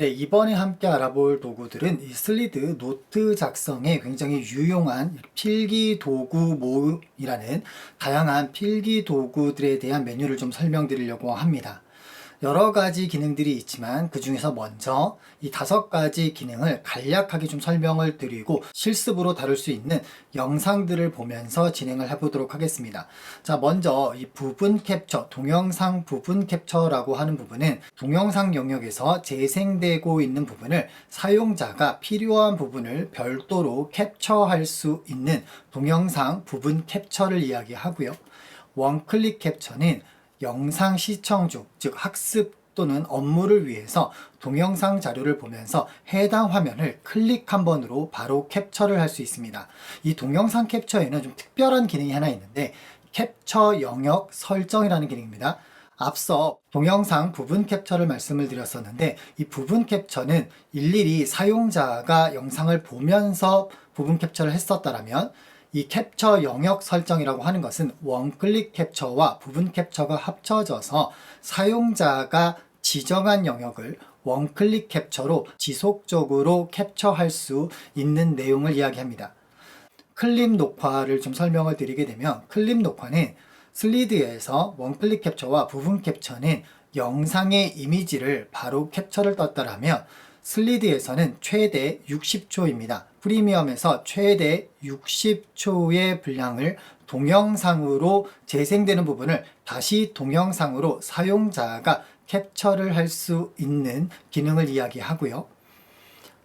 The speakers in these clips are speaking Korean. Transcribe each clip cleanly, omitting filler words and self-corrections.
네, 이번에 함께 알아볼 도구들은 이 슬리드 노트 작성에 굉장히 유용한 필기 도구 모음이라는 다양한 필기 도구들에 대한 메뉴를 좀 설명드리려고 합니다. 여러 가지 기능들이 있지만 그 중에서 먼저 이 5가지 기능을 간략하게 좀 설명을 드리고 실습으로 다룰 수 있는 영상들을 보면서 진행을 해보도록 하겠습니다. 자, 먼저 이 부분 캡처, 동영상 부분 캡처라고 하는 부분은 동영상 영역에서 재생되고 있는 부분을 사용자가 필요한 부분을 별도로 캡처할 수 있는 동영상 부분 캡처를 이야기하고요. 원클릭 캡처는 영상 시청 중, 즉 학습 또는 업무를 위해서 동영상 자료를 보면서 해당 화면을 클릭 한 번으로 바로 캡처를 할 수 있습니다. 이 동영상 캡처에는 좀 특별한 기능이 하나 있는데 캡처 영역 설정이라는 기능입니다. 앞서 동영상 부분 캡처를 말씀을 드렸었는데 이 부분 캡처는 일일이 사용자가 영상을 보면서 부분 캡처를 했었다면 이 캡처 영역 설정이라고 하는 것은 원클릭 캡처와 부분 캡처가 합쳐져서 사용자가 지정한 영역을 원클릭 캡처로 지속적으로 캡처할 수 있는 내용을 이야기합니다. 클립 녹화를 좀 설명을 드리게 되면 클립 녹화는 슬리드에서 원클릭 캡처와 부분 캡처는 영상의 이미지를 바로 캡처를 떴다라면 슬리드에서는 최대 60초입니다. 프리미엄에서 최대 60초의 분량을 동영상으로 재생되는 부분을 다시 동영상으로 사용자가 캡처를 할 수 있는 기능을 이야기하고요.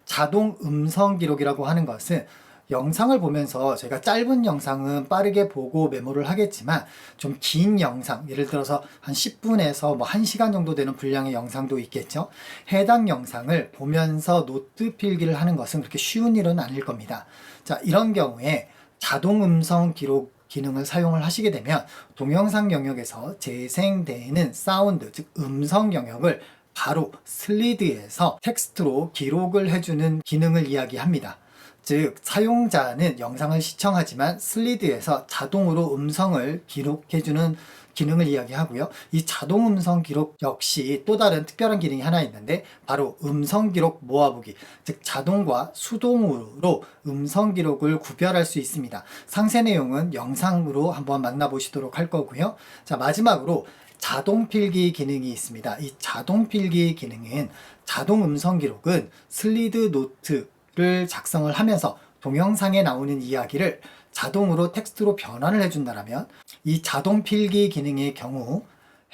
자동 음성 기록이라고 하는 것은 영상을 보면서 제가 짧은 영상은 빠르게 보고 메모를 하겠지만 좀 긴 영상, 예를 들어서 한 10분에서 뭐 1시간 정도 되는 분량의 영상도 있겠죠. 해당 영상을 보면서 노트 필기를 하는 것은 그렇게 쉬운 일은 아닐 겁니다. 자, 이런 경우에 자동 음성 기록 기능을 사용을 하시게 되면 동영상 영역에서 재생되는 사운드, 즉 음성 영역을 바로 슬리드에서 텍스트로 기록을 해주는 기능을 이야기합니다. 즉 사용자는 영상을 시청하지만 슬리드에서 자동으로 음성을 기록해주는 기능을 이야기하고요. 이 자동 음성 기록 역시 또 다른 특별한 기능이 하나 있는데 바로 음성 기록 모아보기, 즉 자동과 수동으로 음성 기록을 구별할 수 있습니다. 상세 내용은 영상으로 한번 만나보시도록 할 거고요. 자, 마지막으로 자동 필기 기능이 있습니다. 이 자동 필기 기능은 자동 음성 기록은 슬리드 노트를 작성을 하면서 동영상에 나오는 이야기를 자동으로 텍스트로 변환을 해준다면 이 자동 필기 기능의 경우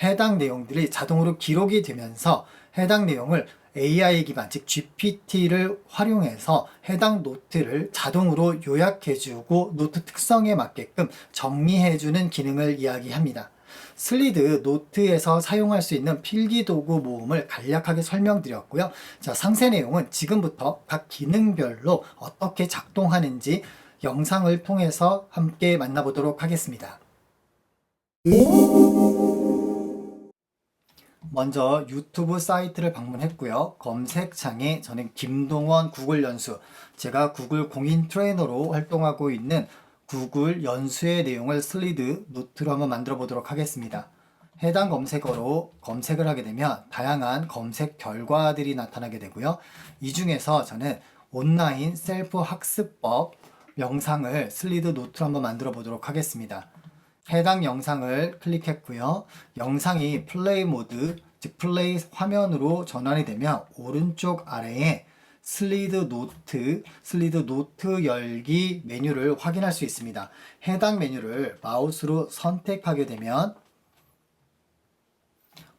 해당 내용들이 자동으로 기록이 되면서 해당 내용을 AI 기반, 즉 GPT를 활용해서 해당 노트를 자동으로 요약해주고 노트 특성에 맞게끔 정리해주는 기능을 이야기합니다. 슬리드 노트에서 사용할 수 있는 필기도구 모음을 간략하게 설명드렸고요. 자, 상세 내용은 지금부터 각 기능별로 어떻게 작동하는지 영상을 통해서 함께 만나보도록 하겠습니다. 먼저 유튜브 사이트를 방문했고요. 검색창에 저는 김동원 구글 연수, 제가 구글 공인 트레이너로 활동하고 있는 구글 연수의 내용을 슬리드 노트로 한번 만들어 보도록 하겠습니다. 해당 검색어로 검색을 하게 되면 다양한 검색 결과들이 나타나게 되고요. 이 중에서 저는 온라인 셀프 학습법 영상을 슬리드 노트로 한번 만들어 보도록 하겠습니다. 해당 영상을 클릭했고요. 영상이 플레이 모드, 즉 플레이 화면으로 전환이 되면 오른쪽 아래에 슬리드 노트 열기 메뉴를 확인할 수 있습니다. 해당 메뉴를 마우스로 선택하게 되면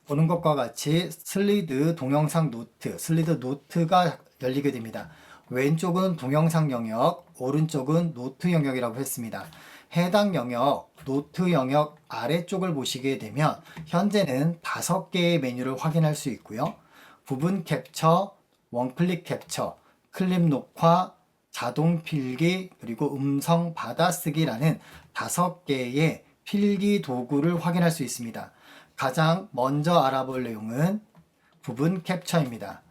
보는 것과 같이 슬리드 동영상 노트, 슬리드 노트가 열리게 됩니다. 왼쪽은 동영상 영역, 오른쪽은 노트 영역이라고 했습니다. 해당 영역, 노트 영역 아래쪽을 보시게 되면 현재는 5개의 메뉴를 확인할 수 있고요. 부분 캡처, 원클릭 캡처, 클립 녹화, 자동 필기, 그리고 음성 받아쓰기라는 5개의 필기 도구를 확인할 수 있습니다. 가장 먼저 알아볼 내용은 부분 캡처입니다.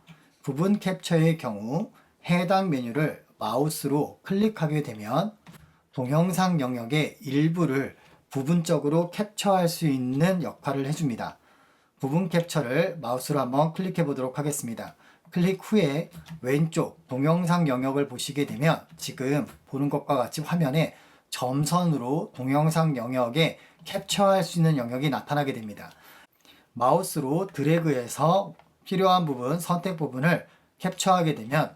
부분 캡처의 경우 해당 메뉴를 마우스로 클릭하게 되면 동영상 영역의 일부를 부분적으로 캡처할 수 있는 역할을 해줍니다. 부분 캡처를 마우스로 한번 클릭해 보도록 하겠습니다. 클릭 후에 왼쪽 동영상 영역을 보시게 되면 지금 보는 것과 같이 화면에 점선으로 동영상 영역에 캡처할 수 있는 영역이 나타나게 됩니다. 마우스로 드래그해서 필요한 부분, 선택 부분을 캡처하게 되면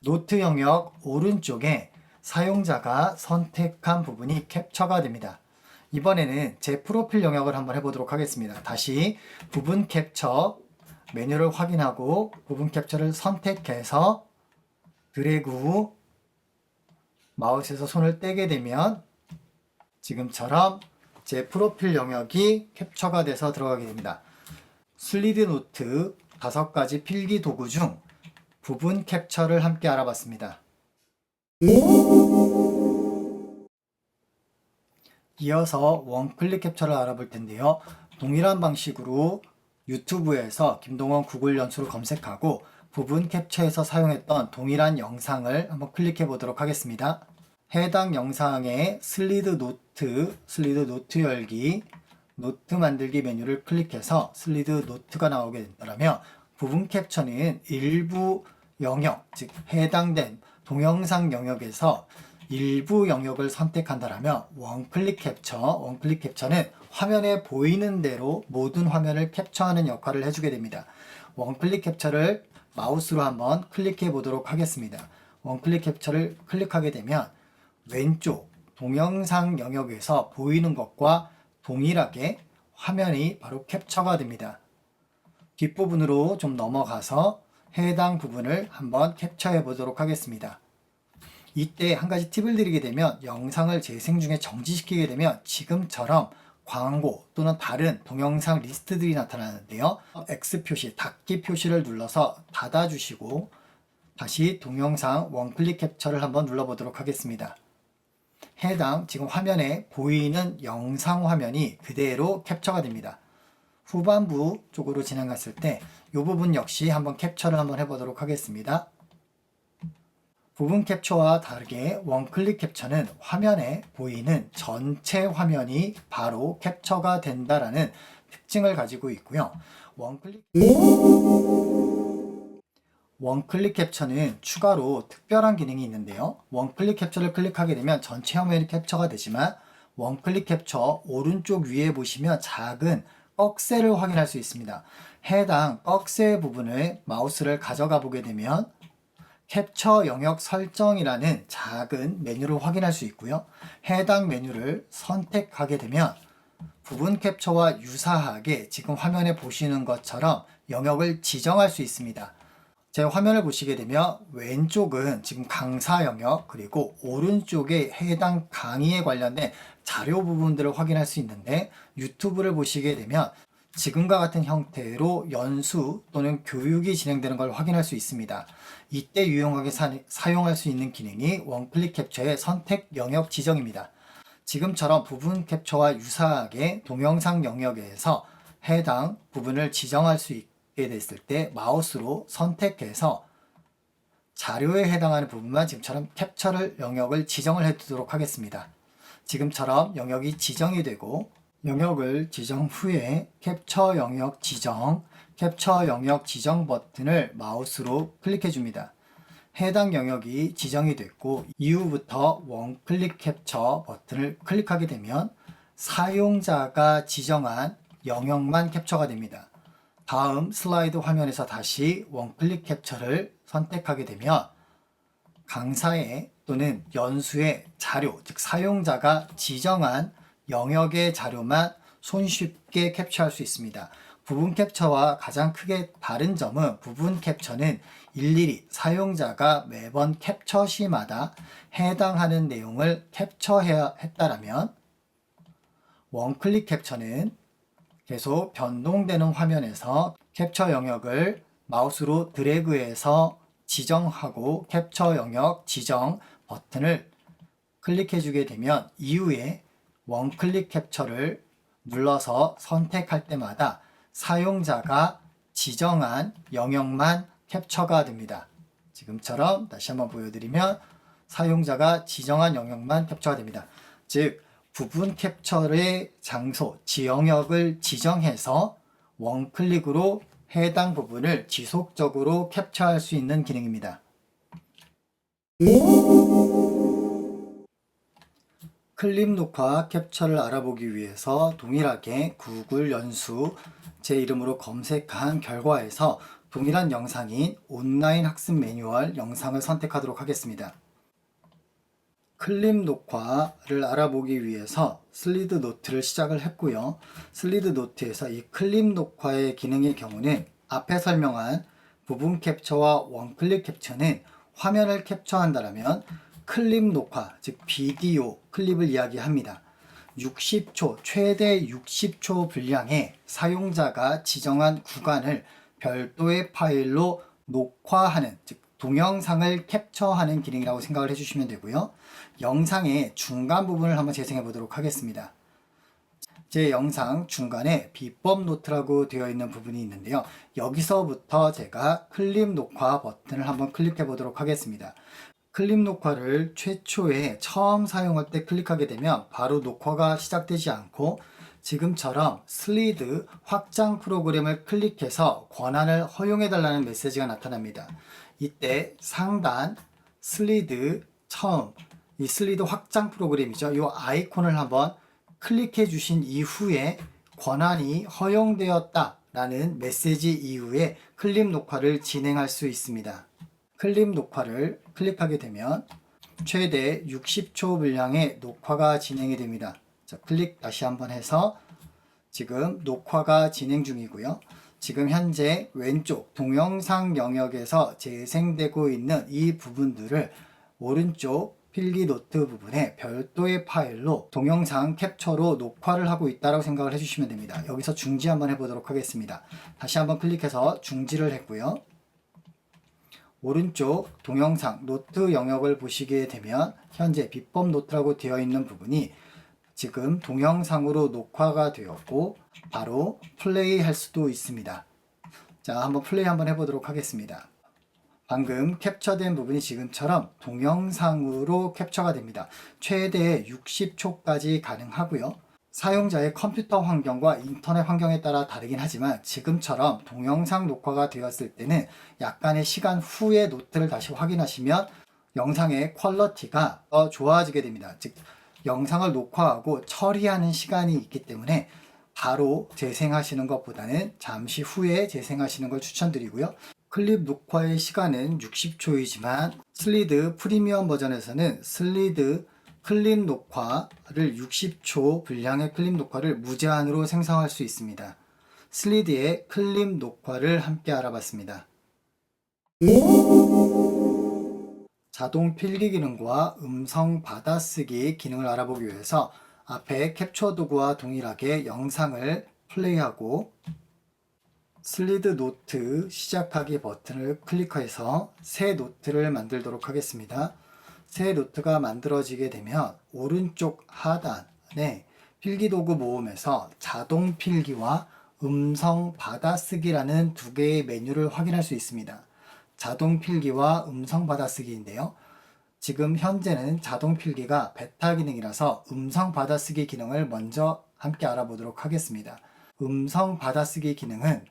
노트 영역 오른쪽에 사용자가 선택한 부분이 캡처가 됩니다. 이번에는 제 프로필 영역을 한번 해보도록 하겠습니다. 다시 부분 캡처 메뉴를 확인하고 부분 캡처를 선택해서 드래그 후 마우스에서 손을 떼게 되면 지금처럼 제 프로필 영역이 캡처가 돼서 들어가게 됩니다. 슬리드 노트 5가지 필기 도구 중 부분 캡처를 함께 알아봤습니다. 이어서 원클릭 캡처를 알아볼 텐데요. 동일한 방식으로 유튜브에서 김동원 구글 연수를 검색하고 부분 캡처에서 사용했던 동일한 영상을 한번 클릭해 보도록 하겠습니다. 해당 영상의 슬리드 노트 열기, 노트 만들기 메뉴를 클릭해서 슬리드 노트가 나오게 된다면 부분 캡처는 일부 영역, 즉 해당된 동영상 영역에서 일부 영역을 선택한다면 원클릭 캡처는 화면에 보이는 대로 모든 화면을 캡처하는 역할을 해주게 됩니다. 원클릭 캡처를 마우스로 한번 클릭해 보도록 하겠습니다. 원클릭 capture를 클릭하게 되면 왼쪽 동영상 영역에서 보이는 것과 동일하게 화면이 바로 캡처가 됩니다. 뒷부분으로 좀 넘어가서 해당 부분을 한번 캡처해 보도록 하겠습니다. 이때 한 가지 팁을 드리게 되면 영상을 재생 중에 정지시키게 되면 지금처럼 광고 또는 다른 동영상 리스트들이 나타나는데요. X 표시, 닫기 표시를 눌러서 닫아주시고 다시 동영상 원클릭 캡처를 한번 눌러보도록 하겠습니다. 해당 지금 화면에 보이는 영상 화면이 그대로 캡처가 됩니다. 후반부 쪽으로 진행했을 때 이 부분 역시 한번 캡처를 한번 해보도록 하겠습니다. 부분 캡처와 다르게 원클릭 캡처는 화면에 보이는 전체 화면이 바로 캡처가 된다라는 특징을 가지고 있고요. 원클릭 캡처는 추가로 특별한 기능이 있는데요. 원클릭 캡처를 클릭하게 되면 전체 화면이 캡처가 되지만 원클릭 캡처 오른쪽 위에 보시면 작은 꺽쇠를 확인할 수 있습니다. 해당 꺽쇠 부분을 마우스를 가져가 보게 되면 캡처 영역 설정이라는 작은 메뉴를 확인할 수 있고요. 해당 메뉴를 선택하게 되면 부분 캡처와 유사하게 지금 화면에 보시는 것처럼 영역을 지정할 수 있습니다. 제 화면을 보시게 되면 왼쪽은 지금 강사 영역, 그리고 오른쪽에 해당 강의에 관련된 자료 부분들을 확인할 수 있는데 유튜브를 보시게 되면 지금과 같은 형태로 연수 또는 교육이 진행되는 걸 확인할 수 있습니다. 이때 유용하게 사용할 수 있는 기능이 원클릭 캡처의 선택 영역 지정입니다. 지금처럼 부분 캡처와 유사하게 동영상 영역에서 해당 부분을 지정할 수 있게 됐을 때 마우스로 선택해서 자료에 해당하는 부분만 지금처럼 캡처를 영역을 지정을 해두도록 하겠습니다. 지금처럼 영역이 지정이 되고 영역을 지정 후에 캡처 영역 지정 버튼을 마우스로 클릭해 줍니다. 해당 영역이 지정이 됐고 이후부터 원클릭 캡처 버튼을 클릭하게 되면 사용자가 지정한 영역만 캡처가 됩니다. 다음 슬라이드 화면에서 다시 원클릭 캡처를 선택하게 되면 강사의 또는 연수의 자료, 즉 사용자가 지정한 영역의 자료만 손쉽게 캡처할 수 있습니다. 부분 캡처와 가장 크게 다른 점은 부분 캡처는 일일이 사용자가 매번 캡처 시마다 해당하는 내용을 캡처해야 했다라면 원클릭 캡처는 계속 변동되는 화면에서 캡처 영역을 마우스로 드래그해서 지정하고 캡처 영역 지정 버튼을 클릭해 주게 되면 이후에 원클릭 캡처를 눌러서 선택할 때마다 사용자가 지정한 영역만 캡처가 됩니다. 지금처럼 다시 한번 보여드리면 사용자가 지정한 영역만 캡처가 됩니다. 즉 부분 캡처의 장소, 지영역을 지정해서 원클릭으로 해당 부분을 지속적으로 캡처할 수 있는 기능입니다. 클립 녹화 캡처를 알아보기 위해서 동일하게 구글 연수 제 이름으로 검색한 결과에서 동일한 영상인 온라인 학습 매뉴얼 영상을 선택하도록 하겠습니다. 클립 녹화를 알아보기 위해서 슬리드 노트를 시작을 했고요. 슬리드 노트에서 이 클립 녹화의 기능의 경우는 앞에 설명한 부분 캡처와 원클릭 캡처는 화면을 캡처한다면 클립 녹화, 즉 비디오 클립을 이야기합니다. 60초, 최대 60초 분량의 사용자가 지정한 구간을 별도의 파일로 녹화하는, 즉 동영상을 캡처하는 기능이라고 생각을 해주시면 되고요. 영상의 중간 부분을 한번 재생해 보도록 하겠습니다. 제 영상 중간에 비법 노트라고 되어 있는 부분이 있는데요. 여기서부터 제가 클립 녹화 버튼을 한번 클릭해 보도록 하겠습니다. 클립 녹화를 최초에 처음 사용할 때 클릭하게 되면 바로 녹화가 시작되지 않고 지금처럼 슬리드 확장 프로그램을 클릭해서 권한을 허용해 달라는 메시지가 나타납니다. 이때 상단 슬리드 처음 이 슬리드 확장 프로그램이죠. 이 아이콘을 한번 클릭해 주신 이후에 권한이 허용되었다 라는 메시지 이후에 클립 녹화를 진행할 수 있습니다. 클립 녹화를 클릭하게 되면 최대 60초 분량의 녹화가 진행이 됩니다. 자, 클릭 다시 한번 해서 지금 녹화가 진행 중이고요. 지금 현재 왼쪽 동영상 영역에서 재생되고 있는 이 부분들을 오른쪽 필기 노트 부분에 별도의 파일로 동영상 캡처로 녹화를 하고 있다고 생각을 해주시면 됩니다. 여기서 중지 한번 해보도록 하겠습니다. 다시 한번 클릭해서 중지를 했고요. 오른쪽 동영상 노트 영역을 보시게 되면 현재 비법 노트라고 되어 있는 부분이 지금 동영상으로 녹화가 되었고 바로 플레이 할 수도 있습니다. 자, 한번 플레이 한번 해보도록 하겠습니다. 방금 캡처된 부분이 지금처럼 동영상으로 캡처가 됩니다. 최대 60초까지 가능하고요. 사용자의 컴퓨터 환경과 인터넷 환경에 따라 다르긴 하지만 지금처럼 동영상 녹화가 되었을 때는 약간의 시간 후에 노트를 다시 확인하시면 영상의 퀄리티가 더 좋아지게 됩니다. 즉 영상을 녹화하고 처리하는 시간이 있기 때문에 바로 재생하시는 것보다는 잠시 후에 재생하시는 걸 추천드리고요. 클립 녹화의 시간은 60초이지만 슬리드 프리미엄 버전에서는 슬리드 클립 녹화를 60초 분량의 클립 녹화를 무제한으로 생성할 수 있습니다. 슬리드의 클립 녹화를 함께 알아봤습니다. 자동 필기 기능과 음성 받아쓰기 기능을 알아보기 위해서 앞에 캡처 도구와 동일하게 영상을 플레이하고 슬리드 노트 시작하기 버튼을 클릭해서 새 노트를 만들도록 하겠습니다. 새 노트가 만들어지게 되면 오른쪽 하단에 필기도구 모음에서 자동 필기와 음성 받아쓰기라는 두 개의 메뉴를 확인할 수 있습니다. 자동 필기와 음성 받아쓰기인데요. 지금 현재는 자동 필기가 베타 기능이라서 음성 받아쓰기 기능을 먼저 함께 알아보도록 하겠습니다. 음성 받아쓰기 기능은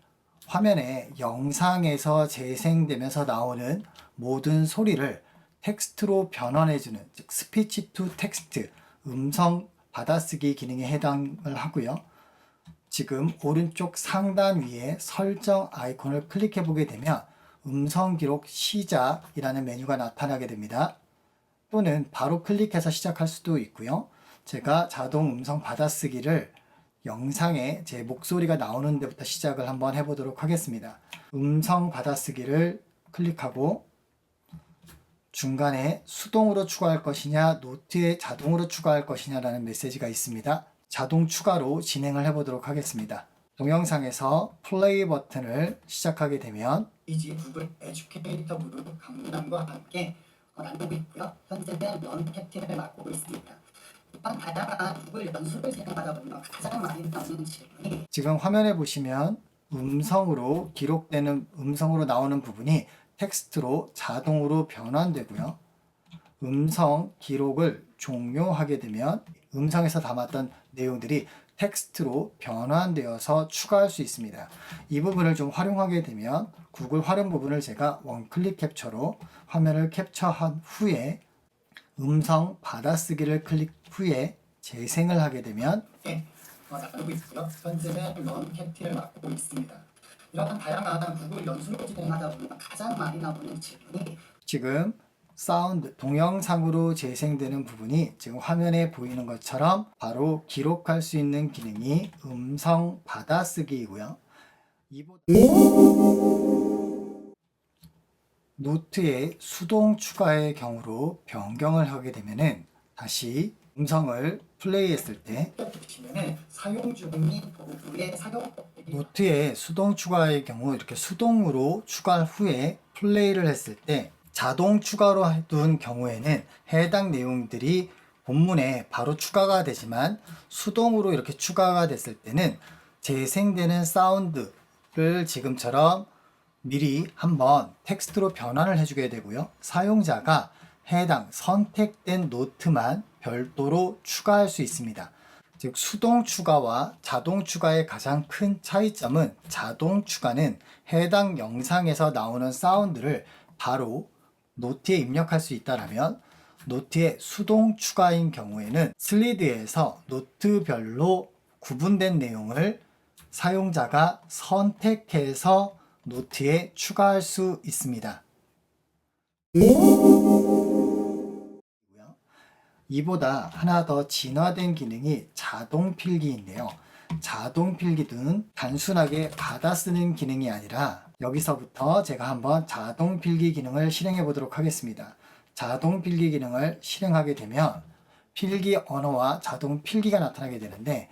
화면에 영상에서 재생되면서 나오는 모든 소리를 텍스트로 변환해주는, 즉 스피치 투 텍스트, 음성 받아쓰기 기능에 해당을 하고요. 지금 오른쪽 상단 위에 설정 아이콘을 클릭해 보게 되면 음성 기록 시작이라는 메뉴가 나타나게 됩니다. 또는 바로 클릭해서 시작할 수도 있고요. 제가 자동 음성 받아쓰기를 영상에 제 목소리가 나오는 데부터 시작을 한번 해보도록 하겠습니다. 음성 받아쓰기를 클릭하고 중간에 수동으로 추가할 것이냐 노트에 자동으로 추가할 것이냐라는 메시지가 있습니다. 자동 추가로 진행을 해보도록 하겠습니다. 동영상에서 플레이 버튼을 시작하게 되면 이지 구글 에듀케이터 부분 강문함과 함께 만들고 있고요. 현재는 연캡틴을 맡고 있습니다. 이번 다다가 구글 연수를 진행하다 보면 가장 많이 나오는 질문이 지금 화면에 보시면 음성으로 기록되는 음성으로 나오는 부분이 텍스트로 자동으로 변환되고요. 음성 기록을 종료하게 되면 음성에서 담았던 내용들이 텍스트로 변환되어서 추가할 수 있습니다. 이 부분을 좀 활용하게 되면 구글 활용 부분을 제가 원클릭 캡처로 화면을 캡처한 후에 음성 받아쓰기를 클릭 후에 재생을 하게 되면 나누고 있고요. 현재는 런캡티를 맡고 있습니다. 이러한 다양한 구글 연수를 진행하다 보면 가장 많이 나오는 질문이 지금 사운드, 동영상으로 재생되는 부분이 지금 화면에 보이는 것처럼 바로 기록할 수 있는 기능이 음성 받아쓰기이고요. 노트의 수동 추가의 경우로 변경을 하게 되면은 다시 음성을 플레이했을 때 보시면은 사용 중인 도구의 사용 노트의 수동 추가의 경우 이렇게 수동으로 추가 후에 플레이를 했을 때 자동 추가로 해둔 경우에는 해당 내용들이 본문에 바로 추가가 되지만 수동으로 이렇게 추가가 됐을 때는 재생되는 사운드를 지금처럼 미리 한번 텍스트로 변환을 해주게 되고요. 사용자가 해당 선택된 노트만 별도로 추가할 수 있습니다. 즉 수동 추가와 자동 추가의 가장 큰 차이점은 자동 추가는 해당 영상에서 나오는 사운드를 바로 노트에 입력할 수 있다면 노트의 수동 추가인 경우에는 슬리드에서 노트별로 구분된 내용을 사용자가 선택해서 노트에 추가할 수 있습니다. 이보다 하나 더 진화된 기능이 자동 필기인데요. 자동 필기는 단순하게 받아쓰는 기능이 아니라 여기서부터 제가 한번 자동 필기 기능을 실행해 보도록 하겠습니다. 자동 필기 기능을 실행하게 되면 필기 언어와 자동 필기가 나타나게 되는데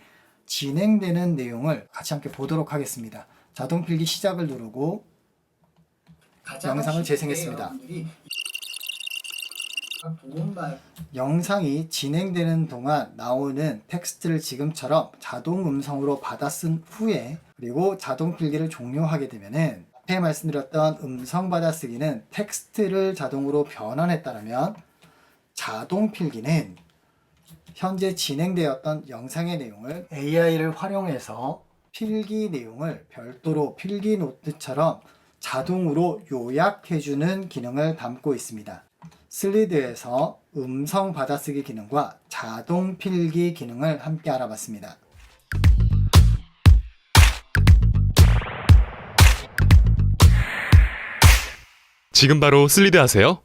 진행되는 내용을 같이 함께 보도록 하겠습니다. 자동 필기 시작을 누르고 영상을 재생했습니다. 영상이 진행되는 동안 나오는 텍스트를 지금처럼 자동 음성으로 받아쓴 후에 그리고 자동 필기를 종료하게 되면은 앞에 말씀드렸던 음성 받아쓰기는 텍스트를 자동으로 변환했다면 자동 필기는 현재 진행되었던 영상의 내용을 AI를 활용해서 필기 내용을 별도로 필기 노트처럼 자동으로 요약해주는 기능을 담고 있습니다. 슬리드에서 음성 받아쓰기 기능과 자동 필기 기능을 함께 알아봤습니다. 지금 바로 슬리드 하세요.